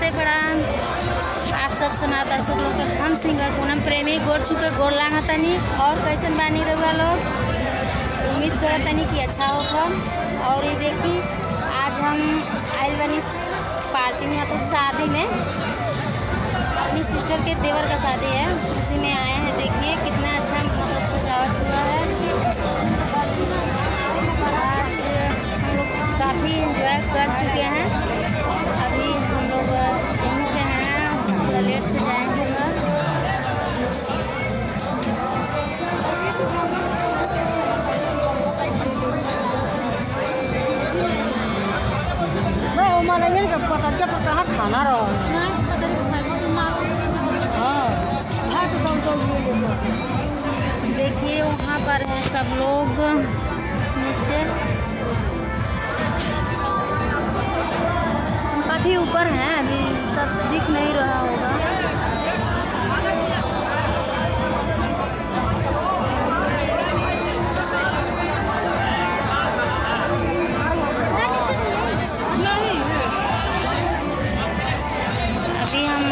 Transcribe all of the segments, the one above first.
नमस्ते प्रणाम। आप सब सुना दर्शक लोग के हम सिंगर पूनम प्रेमी गोड़ छुके गोड़ लागा तनी और कैसन बानी रहुआ लोग। उम्मीद करत तनी कि अच्छा होगा। और ये देखी आज हम आइल बनी पार्टी में, तो शादी में अपनी सिस्टर के देवर का शादी है, उसी में आए हैं। देखिए कितना अच्छा मतलब सजावट हुआ है। आज हम लोग काफ़ी एंजॉय कर चुके हैं। अभी हम लोग यहीं पे हैं, थोड़ा लेट से जाएंगे घर। कहाँ खाना रहो देखिए वहाँ पर है सब लोग नीचे, काफ़ी ऊपर हैं, अभी सब दिख नहीं रहा होगा। अभी हम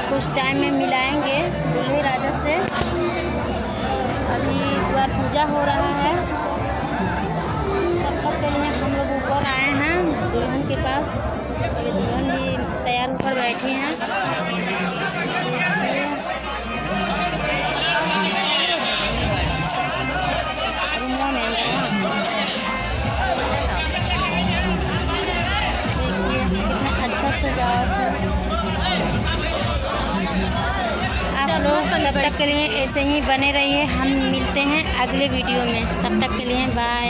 कुछ टाइम में मिलाएंगे दूल्हे राजा से। अभी द्वार पूजा हो रहा है, तब तक के लिए हम लोग ऊपर आए हैं दुल्हन के पास। अभी दुल्हन भी तैयार होकर बैठी हैं। रूम में देखिए कितना अच्छा सजावट है। आप लोग तब तक के लिए ऐसे ही बने रहिए। हम मिलते हैं अगले वीडियो में, तब तक के लिए बाय।